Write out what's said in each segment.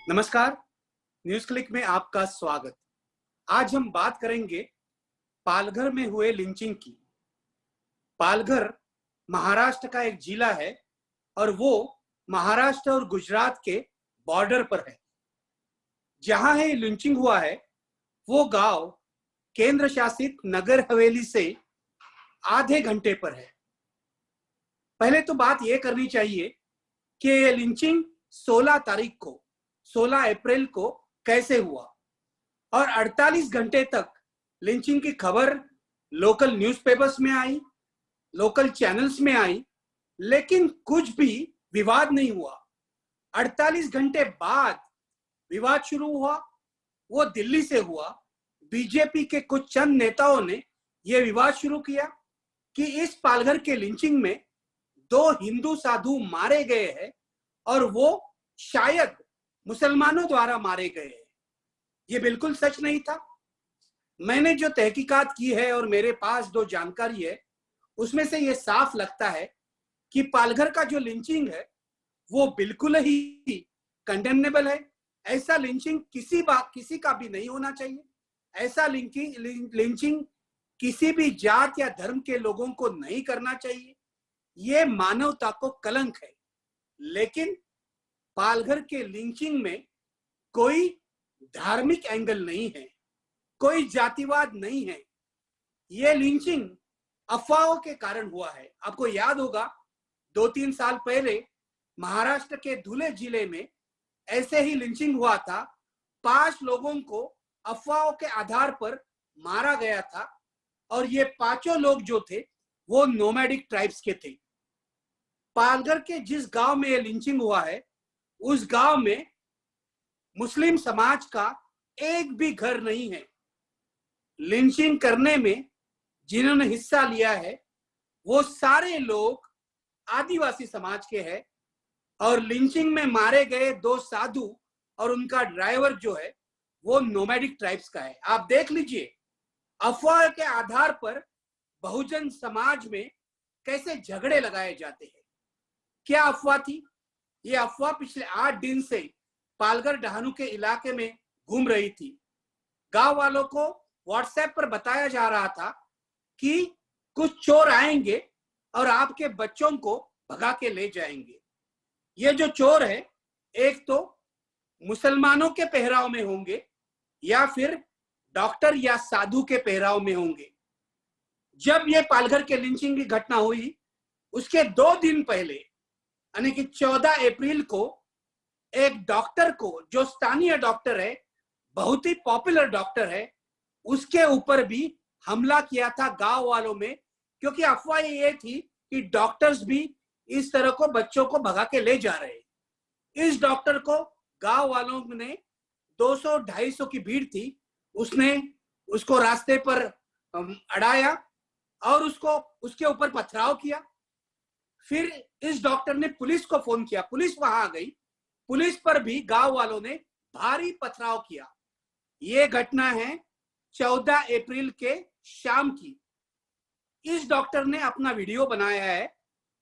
नमस्कार, news click में आपका स्वागत। आज हम बात करेंगे पालघर में हुए लिंचिंग की। पालघर महाराष्ट्र का एक जिला है और वो महाराष्ट्र और गुजरात के बॉर्डर पर है। जहां है लिंचिंग हुआ है वो गांव केंद्र शासित नगर हवेली से आधे घंटे पर है। पहले तो बात यह करनी चाहिए कि ये लिंचिंग 16 अप्रैल को कैसे हुआ और 48 घंटे तक लिंचिंग की खबर लोकल न्यूज़पेपर्स में आई, लोकल चैनल्स में आई, लेकिन कुछ भी विवाद नहीं हुआ। 48 घंटे बाद विवाद शुरू हुआ। वो दिल्ली से हुआ। बीजेपी के कुछ चंद नेताओं ने यह विवाद शुरू किया कि इस पालघर के लिंचिंग में 2 हिंदू साधु मारे गए हैं और वो शायद मुसलमानों द्वारा मारे गए हैं। ये बिल्कुल सच नहीं था। मैंने जो तहकीकात की है और मेरे पास 2 जानकारी है, उसमें से ये साफ लगता है कि पालघर का जो लिंचिंग है वो बिल्कुल ही कंडेमनेबल है। ऐसा लिंचिंग किसी का भी नहीं होना चाहिए। ऐसा लिंचिंग किसी भी जात या धर्म के लोगों को नहीं करना चाहिए। ये मानवता को कलंक है। लेकिन पालघर के लिंचिंग में कोई धार्मिक एंगल नहीं है, कोई जातिवाद नहीं है। ये लिंचिंग अफवाहों के कारण हुआ है। आपको याद होगा 2-3 साल पहले महाराष्ट्र के धुले जिले में ऐसे ही लिंचिंग हुआ था। 5 लोगों को अफवाहों के आधार पर मारा गया था और ये 5 लोग जो थे वो नोमैडिक ट्राइब्स के थे। पालघर के जिस गांव में ये लिंचिंग हुआ है उस गांव में मुस्लिम समाज का एक भी घर नहीं है। लिंचिंग करने में जिन्होंने हिस्सा लिया है वो सारे लोग आदिवासी समाज के हैं और लिंचिंग में मारे गए 2 साधु और उनका ड्राइवर जो है वो नोमैडिक ट्राइब्स का है। आप देख लीजिए अफवाह के आधार पर बहुजन समाज में कैसे झगड़े लगाए जाते हैं। क्या अफवाह थी? ये अफवाह पिछले 8 दिन से पालघर डहाणू के इलाके में घूम रही थी। गांव वालों को व्हाट्सएप पर बताया जा रहा था कि कुछ चोर आएंगे और आपके बच्चों को भगा के ले जाएंगे। ये जो चोर है एक तो मुसलमानों के पहराव में होंगे या फिर डॉक्टर या साधु के पहराव में होंगे। जब ये पालघर के लिंचिंग की घटना हुई उसके 2 दिन पहले यानी कि 14 अप्रैल को एक डॉक्टर को, जो स्थानीय डॉक्टर है, बहुत ही पॉपुलर डॉक्टर है, उसके ऊपर भी हमला किया था गांव वालों में, क्योंकि अफवाह ये थी कि डॉक्टर्स भी इस तरह को बच्चों को भगा के ले जा रहे हैं। इस डॉक्टर को गांव वालों ने 200-250 की भीड़ थी, उसने उसको रास्ते पर अड़ाया और उसके ऊपर पथराव किया। फिर इस डॉक्टर ने पुलिस को फोन किया, पुलिस वहां आ गई। पुलिस पर भी गांव वालों ने भारी पथराव किया। ये घटना है 14 अप्रैल के शाम की। इस डॉक्टर ने अपना वीडियो बनाया है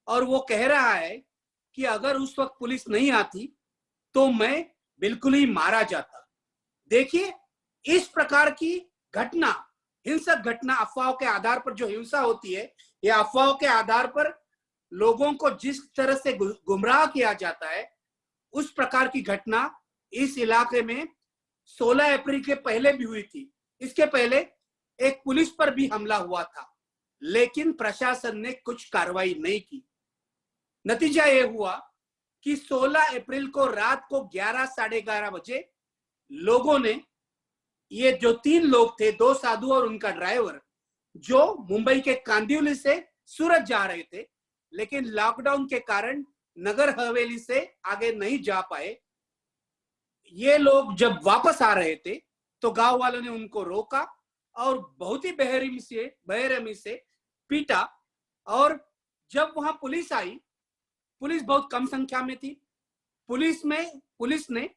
और वो कह रहा है कि अगर उस वक्त पुलिस नहीं आती तो मैं बिल्कुल ही मारा जाता। देखिए, इस प्रकार की घटना, हिंसक घटना, अफवाहों के आधार पर जो हिंसा होती है, या अफवाहों के आधार पर लोगों को जिस तरह से गुमराह किया जाता है, उस प्रकार की घटना इस इलाके में 16 अप्रैल के पहले भी हुई थी। इसके पहले एक पुलिस पर भी हमला हुआ था, लेकिन प्रशासन ने कुछ कार्रवाई नहीं की। नतीजा यह हुआ कि 16 अप्रैल को रात को 11, साढ़े 11 बजे लोगों ने, ये जो 3 लोग थे, 2 साधु और उनका ड्राइवर, जो मुंबई के कांदिवली से सूरत जा रहे थे, लेकिन लॉकडाउन के कारण नगर हवेली से आगे नहीं जा पाए। ये लोग जब वापस आ रहे थे तो गांव वालों ने उनको रोका और बहुत ही बेरहमी से पीटा। और जब वहां पुलिस आई, पुलिस बहुत कम संख्या में थी, पुलिस ने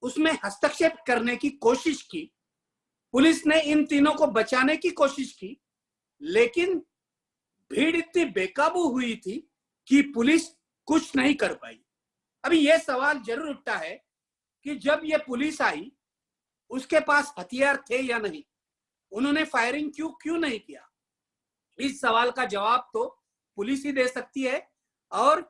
उसमें हस्तक्षेप करने की कोशिश की। पुलिस ने इन तीनों को बचाने की कोशिश की, लेकिन भीड़ इतनी बेकाबू हुई थी कि पुलिस कुछ नहीं कर पाई। अभी यह सवाल जरूर उठता है कि जब ये पुलिस आई उसके पास हथियार थे या नहीं, उन्होंने फायरिंग क्यों नहीं किया? इस सवाल का जवाब तो पुलिस ही दे सकती है, और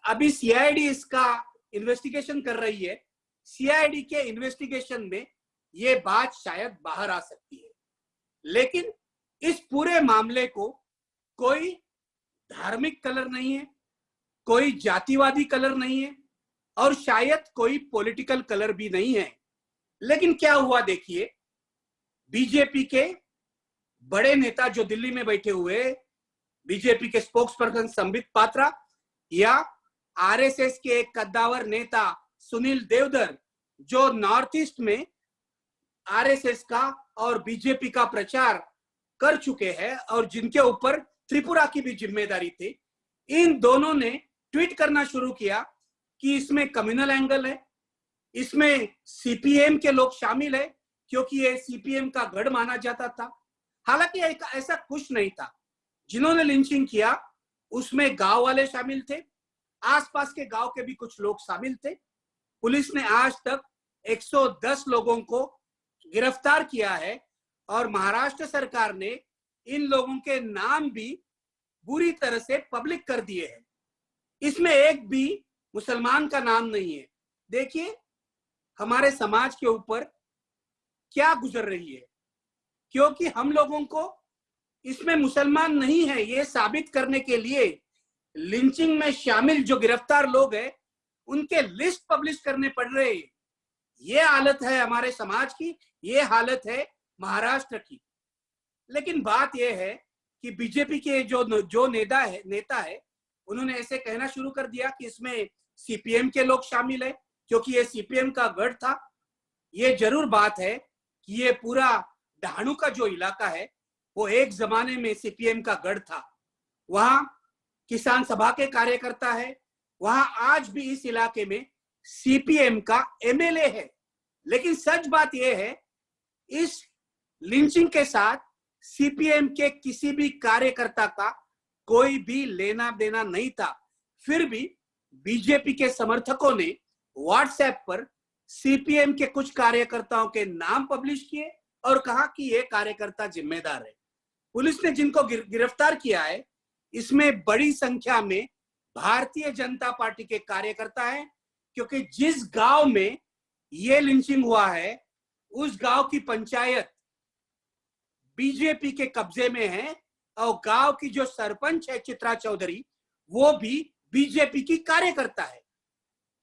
अभी सीआईडी इसका इन्वेस्टिगेशन कर रही है। सीआईडी के इन्वेस्टिगेशन में ये बात शायद बाहर आ सकती है, लेकिन इस पूरे मामले को कोई धार्मिक कलर नहीं है, कोई जातिवादी कलर नहीं है, और शायद कोई पॉलिटिकल कलर भी नहीं है। लेकिन क्या हुआ देखिए, बीजेपी के बड़े नेता जो दिल्ली में बैठे हुए, बीजेपी के स्पोक्स पर्सन संबित पात्रा या आरएसएस के एक कद्दावर नेता सुनील देवधर, जो नॉर्थ ईस्ट में आरएसएस का और बीजेपी का प्रचार कर चुके हैं और जिनके ऊपर त्रिपुरा की भी जिम्मेदारी थी, इन दोनों ने ट्वीट करना शुरू किया कि इसमें कम्युनल एंगल है, इसमें सीपीएम के लोग शामिल है, क्योंकि ये सीपीएम का गढ़ माना जाता था। हालांकि ऐसा कुछ नहीं था। जिन्होंने लिंचिंग किया उसमें गांव वाले शामिल थे, आसपास के गांव के भी कुछ लोग शामिल थे। पुलिस ने आज तक 110 लोगों को गिरफ्तार किया है और महाराष्ट्र सरकार ने इन लोगों के नाम भी बुरी तरह से पब्लिक कर दिए हैं। इसमें एक भी मुसलमान का नाम नहीं है। देखिए हमारे समाज के ऊपर क्या गुजर रही है, क्योंकि हम लोगों को इसमें मुसलमान नहीं है ये साबित करने के लिए लिंचिंग में शामिल जो गिरफ्तार लोग हैं उनके लिस्ट पब्लिश करने पड़ रहे हैं। ये हालत है हमारे समाज की, ये हालत है महाराष्ट्र की। लेकिन बात यह है कि बीजेपी के जो नेता है उन्होंने ऐसे कहना शुरू कर दिया कि इसमें सीपीएम के लोग शामिल है, क्योंकि ये सीपीएम का गढ़ था। ये जरूर बात है कि ये पूरा डहाणू का जो इलाका है वो एक जमाने में सीपीएम का गढ़ था। वहां किसान सभा के कार्यकर्ता है, वहां आज भी इस इलाके में सीपीएम का एमएलए है। लेकिन सच बात यह है, इस लिंचिंग के साथ सीपीएम के किसी भी कार्यकर्ता का कोई भी लेना देना नहीं था। फिर भी बीजेपी के समर्थकों ने व्हाट्सएप पर सीपीएम के कुछ कार्यकर्ताओं के नाम पब्लिश किए और कहा कि ये कार्यकर्ता जिम्मेदार है। पुलिस ने जिनको गिरफ्तार किया है इसमें बड़ी संख्या में भारतीय जनता पार्टी के कार्यकर्ता हैं, क्योंकि जिस गांव में ये लिंचिंग हुआ है उस गांव की पंचायत बीजेपी के कब्जे में है और गांव की जो सरपंच है चित्रा चौधरी वो भी बीजेपी की कार्यकर्ता है।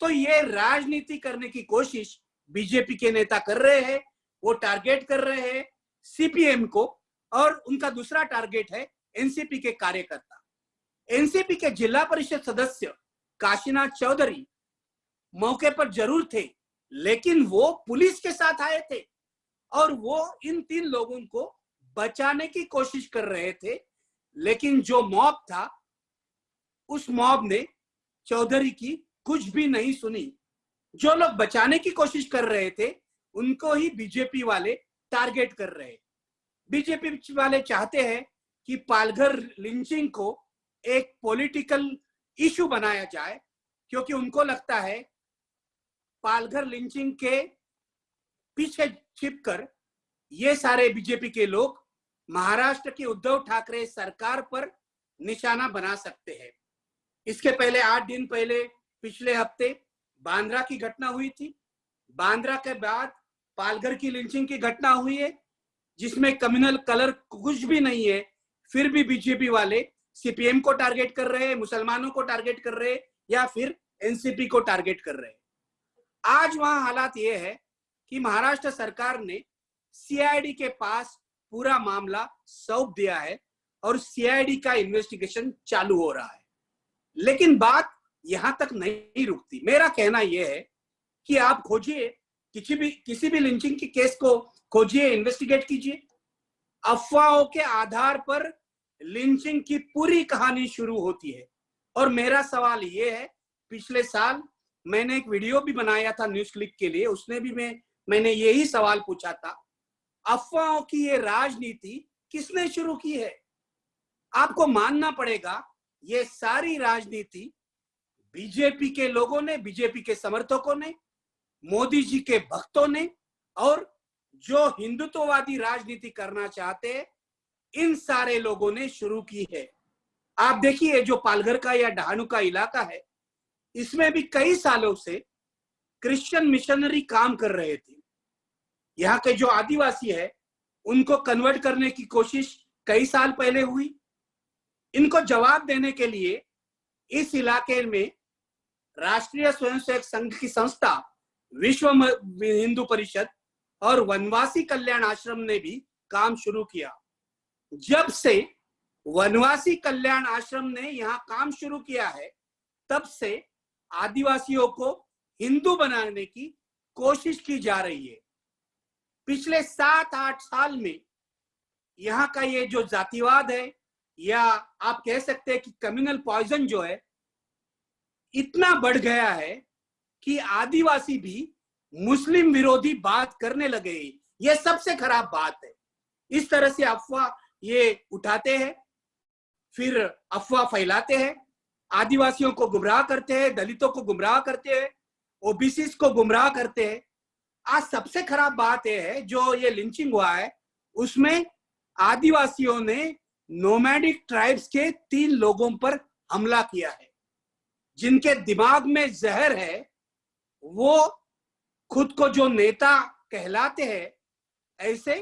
तो ये राजनीति करने की कोशिश बीजेपी के नेता कर रहे हैं। वो टारगेट कर रहे हैं सीपीएम को और उनका दूसरा टारगेट है एनसीपी के कार्यकर्ता। एनसीपी के जिला परिषद सदस्य काशीनाथ चौधरी मौके पर जरूर थे, लेकिन वो पुलिस के साथ आए थे और वो इन 3 लोगों को बचाने की कोशिश कर रहे थे। लेकिन जो मॉब था उस मॉब ने चौधरी की कुछ भी नहीं सुनी। जो लोग बचाने की कोशिश कर रहे थे उनको ही बीजेपी वाले टारगेट कर रहे हैं। बीजेपी वाले चाहते हैं कि पालघर लिंचिंग को एक पॉलिटिकल इशू बनाया जाए, क्योंकि उनको लगता है पालघर लिंचिंग के पीछे छिपकर ये सारे बीजेपी के लोग महाराष्ट्र की उद्धव ठाकरे सरकार पर निशाना बना सकते हैं। इसके पहले 8 दिन पहले पिछले हफ्ते बांद्रा की घटना हुई थी। बांद्रा के बाद पालघर की लिंचिंग की घटना हुई है, जिसमें कम्युनल कलर कुछ भी नहीं है। फिर भी बीजेपी वाले सीपीएम को टारगेट कर रहे हैं, मुसलमानों को टारगेट कर रहे हैं या फिर एनसीपी को टारगेट कर रहे हैं। आज वहां हालात ये है कि महाराष्ट्र सरकार ने सीआईडी के पास पूरा मामला सौंप दिया है और सीआईडी का इन्वेस्टिगेशन चालू हो रहा है। लेकिन बात यहां तक नहीं रुकती। मेरा कहना यह है कि आप खोजिए, किसी भी लिंचिंग की केस को खोजिए, इन्वेस्टिगेट कीजिए। अफवाहों के आधार पर लिंचिंग की पूरी कहानी शुरू होती है। और मेरा सवाल यह है, पिछले साल मैंने एक वीडियो भी बनाया था न्यूज क्लिक के लिए, उसने भी मैंने यही सवाल पूछा था, अफवाहों की ये राजनीति किसने शुरू की है? आपको मानना पड़ेगा ये सारी राजनीति बीजेपी के लोगों ने, बीजेपी के समर्थकों ने, मोदी जी के भक्तों ने और जो हिंदुत्ववादी राजनीति करना चाहते हैं, इन सारे लोगों ने शुरू की है। आप देखिए, जो पालघर का या डहाणू का इलाका है, इसमें भी कई सालों से क्रिश्चियन मिशनरी काम कर रहे थे। यहाँ के जो आदिवासी है, उनको कन्वर्ट करने की कोशिश कई साल पहले हुई। इनको जवाब देने के लिए इस इलाके में राष्ट्रीय स्वयंसेवक संघ की संस्था विश्व हिंदू परिषद और वनवासी कल्याण आश्रम ने भी काम शुरू किया। जब से वनवासी कल्याण आश्रम ने यहाँ काम शुरू किया है, तब से आदिवासियों को हिंदू बनाने की कोशिश की जा रही है। पिछले 7-8 साल में यहाँ का ये जो जातिवाद है, या आप कह सकते हैं कि कम्युनल पॉइजन जो है, इतना बढ़ गया है कि आदिवासी भी मुस्लिम विरोधी बात करने लगे। ये सबसे खराब बात है। इस तरह से अफवाह ये उठाते हैं, फिर अफवाह फैलाते हैं, आदिवासियों को गुमराह करते हैं, दलितों को गुमराह करते हैं, ओबीसी को गुमराह करते हैं। आज सबसे खराब बात यह है, जो ये लिंचिंग हुआ है, उसमें आदिवासियों ने नोमैडिक ट्राइब्स के 3 लोगों पर हमला किया है। जिनके दिमाग में जहर है, वो खुद को जो नेता कहलाते हैं, ऐसे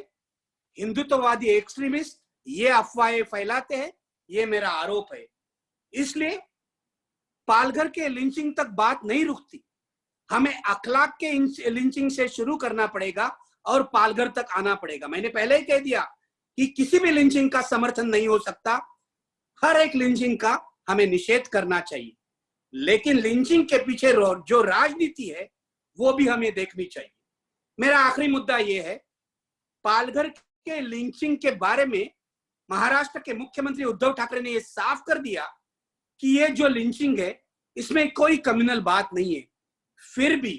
हिंदुत्ववादी एक्सट्रीमिस्ट ये अफवाहें फैलाते हैं। ये मेरा आरोप है। इसलिए पालघर के लिंचिंग तक बात नहीं रुकती। हमें अखलाक के लिंचिंग से शुरू करना पड़ेगा और पालघर तक आना पड़ेगा। मैंने पहले ही कह दिया कि किसी भी लिंचिंग का समर्थन नहीं हो सकता। हर एक लिंचिंग का हमें निषेध करना चाहिए, लेकिन लिंचिंग के पीछे जो राजनीति है, वो भी हमें देखनी चाहिए। मेरा आखिरी मुद्दा ये है, पालघर के लिंचिंग के बारे में महाराष्ट्र के मुख्यमंत्री उद्धव ठाकरे ने ये साफ कर दिया कि ये जो लिंचिंग है, इसमें कोई कम्युनल बात नहीं है। फिर भी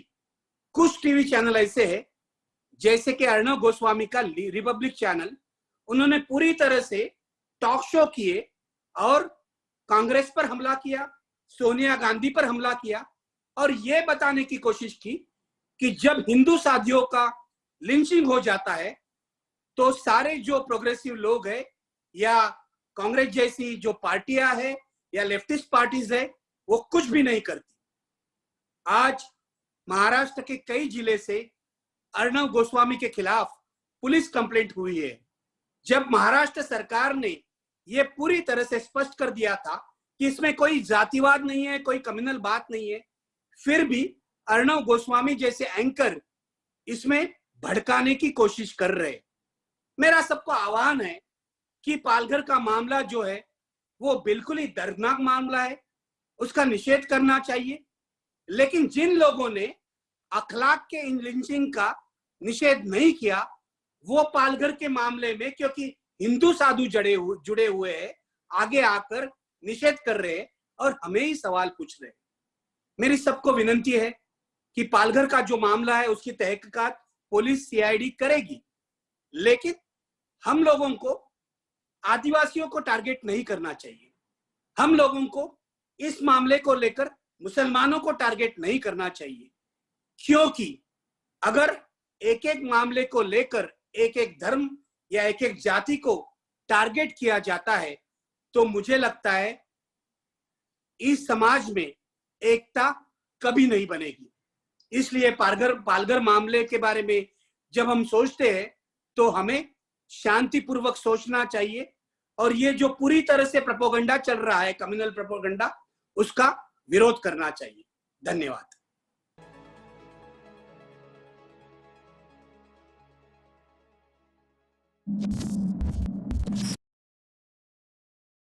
कुछ टीवी चैनल ऐसे हैं, जैसे कि अर्णव गोस्वामी का रिपब्लिक चैनल, उन्होंने पूरी तरह से टॉक शो किए और कांग्रेस पर हमला किया, सोनिया गांधी पर हमला किया और यह बताने की कोशिश की कि जब हिंदू साथियों का लिंचिंग हो जाता है, तो सारे जो प्रोग्रेसिव लोग हैं या कांग्रेस जैसी जो पार्टियां हैं या लेफ्टिस्ट पार्टीज है, वो कुछ भी नहीं करती। आज महाराष्ट्र के कई जिले से अर्णव गोस्वामी के खिलाफ पुलिस कंप्लेंट हुई है। जब महाराष्ट्र सरकार ने यह पूरी तरह से स्पष्ट कर दिया था कि इसमें कोई जातिवाद नहीं है, कोई कम्युनल बात नहीं है, फिर भी अर्णव गोस्वामी जैसे एंकर इसमें भड़काने की कोशिश कर रहे। मेरा सबको आह्वान है कि पालघर का मामला जो है, वो बिल्कुल ही दर्दनाक मामला है, उसका निषेध करना चाहिए। लेकिन जिन लोगों ने अखलाक के इन लिंचिंग का निषेध नहीं किया, वो पालघर के मामले में, क्योंकि हिंदू साधु जुड़े हुए हैं, आगे आकर निषेध कर रहे हैं और हमें ही सवाल पूछ रहे हैं। मेरी सबको विनंती है कि पालघर का जो मामला है, उसकी तहकीकात पुलिस सीआईडी करेगी, लेकिन हम लोगों को आदिवासियों को टारगेट नहीं करना चाहिए। हम लोगों को इस मामले को लेकर मुसलमानों को टारगेट नहीं करना चाहिए, क्योंकि अगर एक एक मामले को लेकर एक एक धर्म या एक एक जाति को टारगेट किया जाता है, तो मुझे लगता है इस समाज में एकता कभी नहीं बनेगी। इसलिए पालघर मामले के बारे में जब हम सोचते हैं, तो हमें शांतिपूर्वक सोचना चाहिए और ये जो पूरी तरह से प्रोपेगेंडा चल रहा है, कम्युनल प्रोपेगेंडा, उसका विरोध करना चाहिए। धन्यवाद।